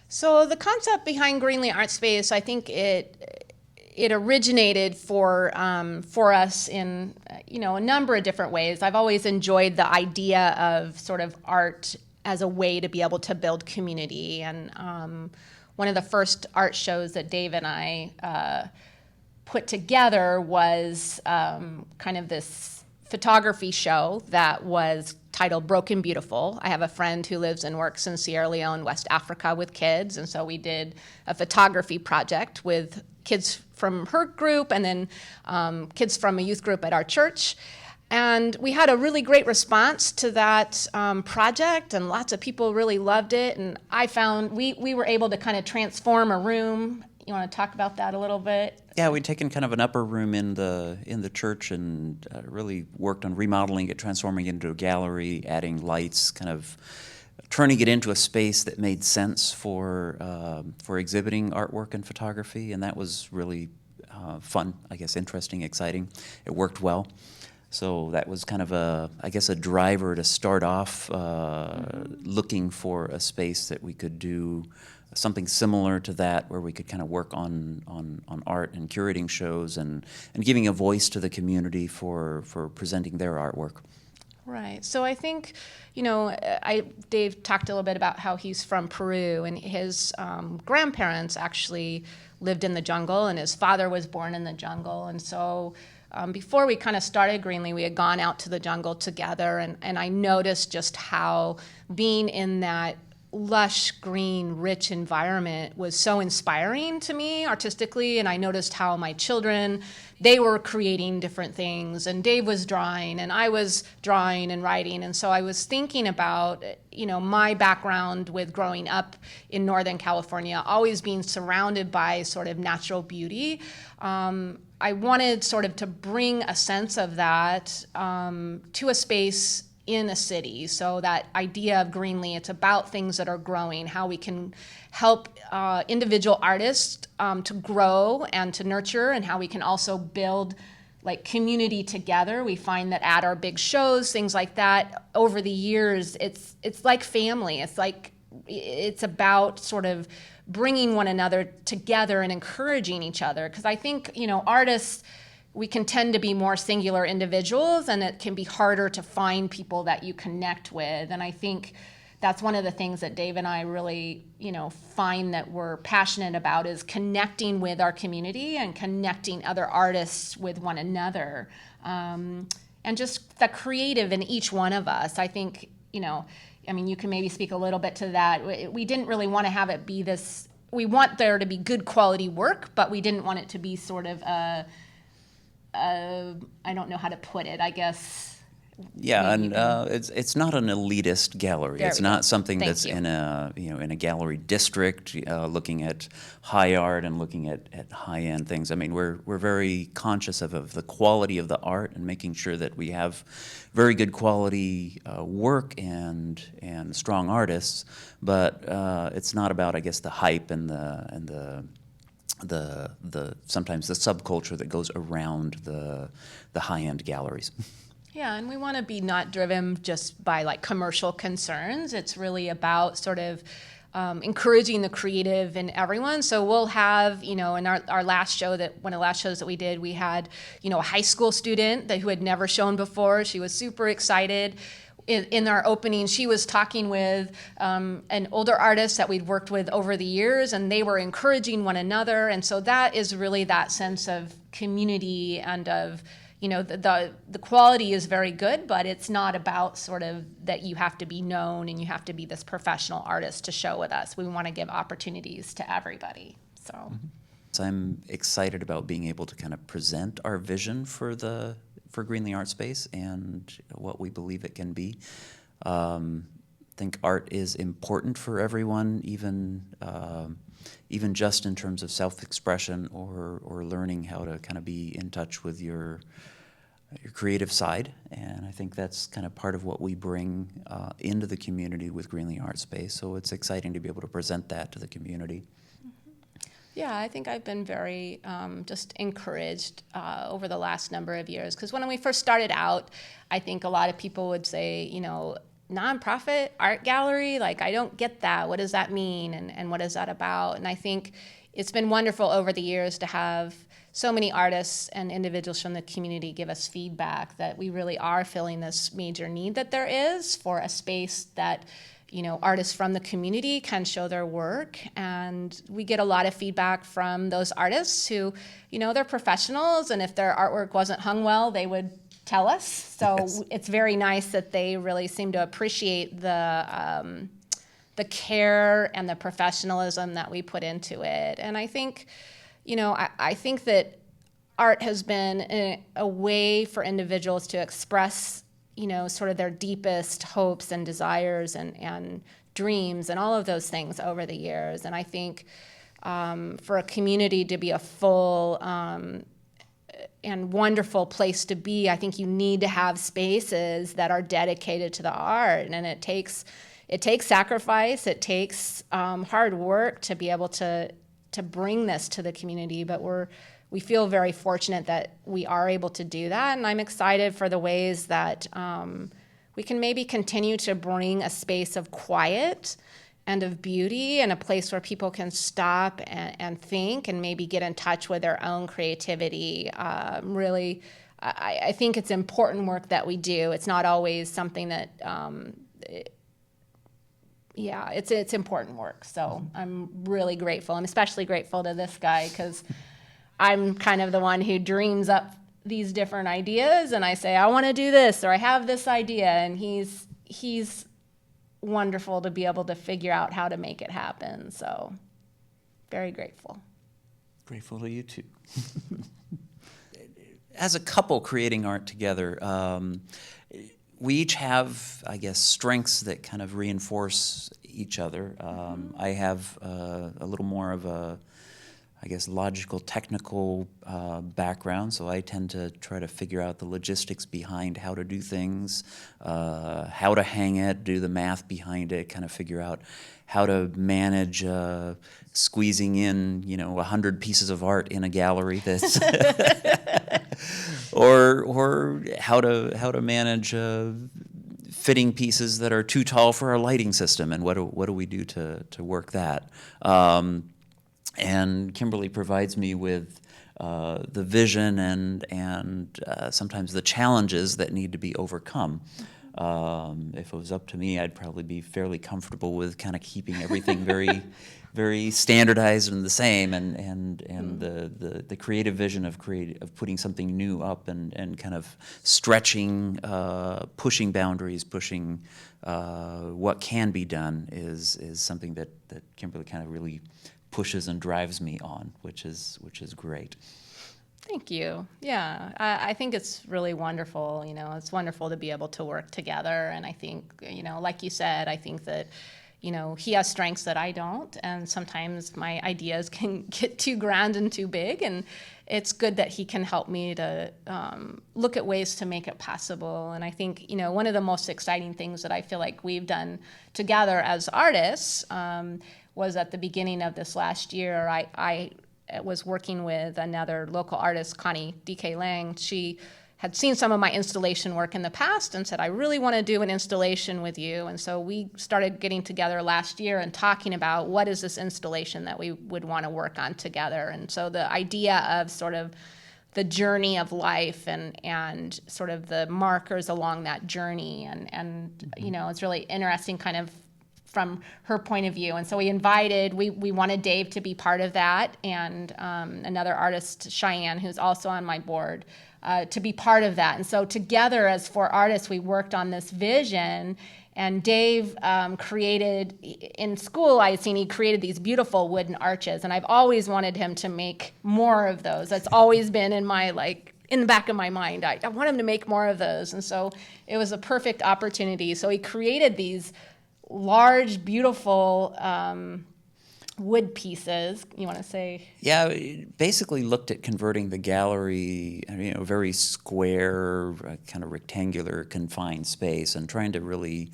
So the concept behind Greenlee Art Space, I think it originated for us in a number of different ways. I've always enjoyed the idea of sort of art as a way to be able to build community, and one of the first art shows that Dave and I put together was kind of this photography show that was titled Broken Beautiful. I have a friend who lives and works in Sierra Leone, West Africa, with kids, and so we did a photography project with kids from her group and then kids from a youth group at our church. And we had a really great response to that project, and lots of people really loved it. And I found we were able to kind of transform a room. You want to talk about that a little bit? Yeah, we'd taken kind of an upper room in the church and really worked on remodeling it, transforming it into a gallery, adding lights, kind of turning it into a space that made sense for exhibiting artwork and photography, and that was really fun, I guess, interesting, exciting. It worked well. So that was kind of a driver to start off looking for a space that we could do something similar to that, where we could kind of work on art and curating shows and giving a voice to the community for presenting their artwork. Right. So I think, Dave talked a little bit about how he's from Peru, and his grandparents actually lived in the jungle, and his father was born in the jungle. And so before we kind of started Greenlee, we had gone out to the jungle together, and I noticed just how being in that lush, green, rich environment was so inspiring to me artistically. And I noticed how my children, they were creating different things, and Dave was drawing, and I was drawing and writing. And so I was thinking about, my background with growing up in Northern California, always being surrounded by sort of natural beauty. I wanted sort of to bring a sense of that to a space in a city. So that idea of Greenlee, it's about things that are growing, how we can help individual artists to grow and to nurture, and how we can also build like community together. We find that at our big shows, things like that, over the years, it's like family. It's about sort of bringing one another together and encouraging each other. Because I think, artists, we can tend to be more singular individuals, and it can be harder to find people that you connect with. And I think that's one of the things that Dave and I really, find that we're passionate about, is connecting with our community and connecting other artists with one another. And just the creative in each one of us. I think, you can maybe speak a little bit to that. We didn't really want to have it be this, we want there to be good quality work, but we didn't want it to be sort of I don't know how to put it, I guess. Yeah, and it's not an elitist gallery. It's not something that's in a gallery district looking at high art and looking at high end things. I mean, we're very conscious of the quality of the art and making sure that we have very good quality work and strong artists. But it's not about, I guess, the hype and the sometimes the subculture that goes around the high-end galleries. Yeah, and we want to be not driven just by like commercial concerns. It's really about sort of encouraging the creative in everyone. So we'll have, in our last show, one of the last shows that we did, we had, a high school student who had never shown before. She was super excited. In our opening, she was talking with an older artist that we'd worked with over the years, and they were encouraging one another. And so that is really that sense of community and of, the quality is very good, but it's not about sort of that you have to be known and you have to be this professional artist to show with us. We want to give opportunities to everybody. So I'm excited about being able to kind of present our vision for Greenlee Art Space and what we believe it can be. I think art is important for everyone, even just in terms of self-expression or learning how to kind of be in touch with your creative side. And I think that's kind of part of what we bring into the community with Greenlee Art Space. So it's exciting to be able to present that to the community. Yeah, I think I've been very just encouraged over the last number of years. Because when we first started out, I think a lot of people would say, nonprofit art gallery? Like, I don't get that. What does that mean? And what is that about? And I think it's been wonderful over the years to have so many artists and individuals from the community give us feedback that we really are filling this major need that there is for a space that, you know, artists from the community can show their work. And we get a lot of feedback from those artists who, you know, they're professionals, and if their artwork wasn't hung well, they would tell us. So Yes. It's very nice that they really seem to appreciate the care and the professionalism that we put into it. And I think, you know, I think that art has been a way for individuals to express, you know, sort of their deepest hopes and desires and dreams and all of those things over the years. And I think for a community to be a full and wonderful place to be, I think you need to have spaces that are dedicated to the art. And it takes sacrifice, it takes hard work to be able to bring this to the community, but we feel very fortunate that we are able to do that. And I'm excited for the ways that we can maybe continue to bring a space of quiet and of beauty, and a place where people can stop and think and maybe get in touch with their own creativity. Really, I think it's important work that we do. It's not always something that, it's important work. So I'm really grateful. I'm especially grateful to this guy, because I'm kind of the one who dreams up these different ideas, and I say, I want to do this, or I have this idea, and he's wonderful to be able to figure out how to make it happen. So very grateful. Grateful to you too. As a couple creating art together, we each have, I guess, strengths that kind of reinforce each other. I have a little more of a, I guess, logical, technical background, so I tend to try to figure out the logistics behind how to do things, how to hang it, do the math behind it, kind of figure out how to manage squeezing in, 100 pieces of art in a gallery that's or how to manage fitting pieces that are too tall for our lighting system, and what do we do to work that. And Kimberly provides me with the vision and sometimes the challenges that need to be overcome. If it was up to me, I'd probably be fairly comfortable with kind of keeping everything very, very standardized and the same, and the creative vision of putting something new up and kind of stretching, pushing boundaries, pushing what can be done is something that Kimberly kind of really pushes and drives me on, which is great. Thank you. Yeah, I think it's really wonderful. It's wonderful to be able to work together. And I think, like you said, I think that, he has strengths that I don't. And sometimes my ideas can get too grand and too big. And it's good that he can help me to look at ways to make it possible. And I think, one of the most exciting things that I feel like we've done together as artists was at the beginning of this last year. I was working with another local artist, Connie D.K. Lang. She had seen some of my installation work in the past and said, I really want to do an installation with you. And so we started getting together last year and talking about what is this installation that we would want to work on together. And so the idea of sort of the journey of life and sort of the markers along that journey. And it's really interesting kind of from her point of view. And so we wanted Dave to be part of that, and another artist, Cheyenne, who's also on my board, to be part of that. And so together as four artists, we worked on this vision. And Dave created, in school, I had seen he created these beautiful wooden arches. And I've always wanted him to make more of those. That's always been in the back of my mind. I want him to make more of those. And so it was a perfect opportunity. So he created these large, beautiful wood pieces. You want to say? Yeah, basically looked at converting the gallery, very square, kind of rectangular, confined space, and trying to really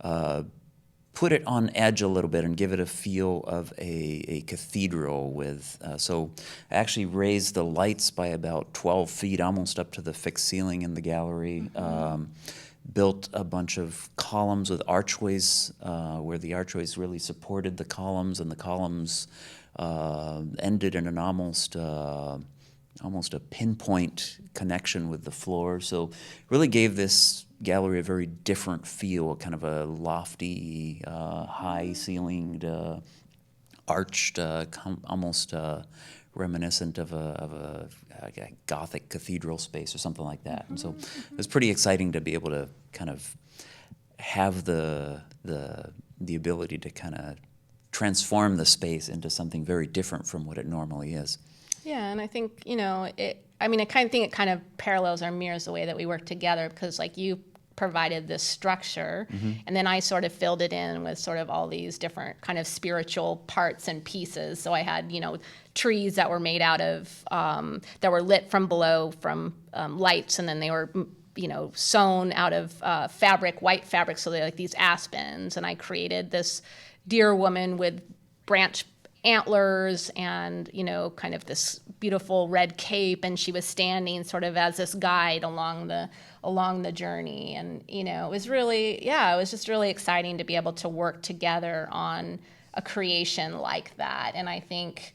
put it on edge a little bit and give it a feel of a cathedral with, so I actually raised the lights by about 12 feet, almost up to the fixed ceiling in the gallery. built a bunch of columns with archways, where the archways really supported the columns, and the columns ended in an almost a pinpoint connection with the floor. So really gave this gallery a very different feel, kind of a lofty, high-ceilinged, arched, almost reminiscent of a Gothic cathedral space or something like that. And so it was pretty exciting to be able to kind of have the ability to kind of transform the space into something very different from what it normally is. Yeah, and I think, I kind of think it kind of parallels or mirrors the way that we work together, because like you provided this structure, and then I sort of filled it in with sort of all these different kind of spiritual parts and pieces. So I had, trees that were made out of, that were lit from below from lights, and then they were, sewn out of fabric, white fabric, so they're like these aspens. And I created this deer woman with branch antlers and, kind of this beautiful red cape, and she was standing sort of as this guide along the journey. And, it was just really exciting to be able to work together on a creation like that. And I think,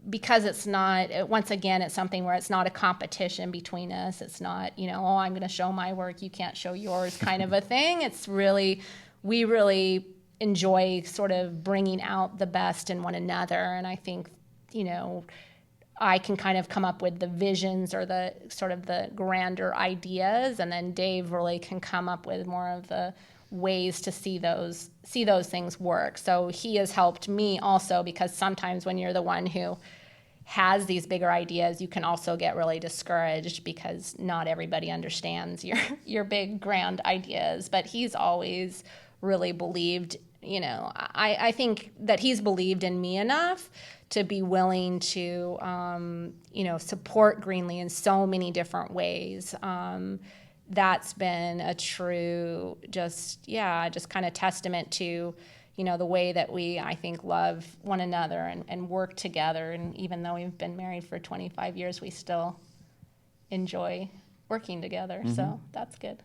because it's not, once again, it's something where it's not a competition between us. It's not, oh, I'm going to show my work, you can't show yours kind of a thing. It's really, we really enjoy sort of bringing out the best in one another. And I think, I can kind of come up with the visions or the sort of the grander ideas, and then Dave really can come up with more of the ways to see those things work. So he has helped me also, because sometimes when you're the one who has these bigger ideas, you can also get really discouraged because not everybody understands your big grand ideas. But he's always really believed, I think that he's believed in me enough to be willing to, support Greenlee in so many different ways. That's been a true, just kind of testament to, the way that we, I think, love one another and work together. And even though we've been married for 25 years, we still enjoy working together. So that's good.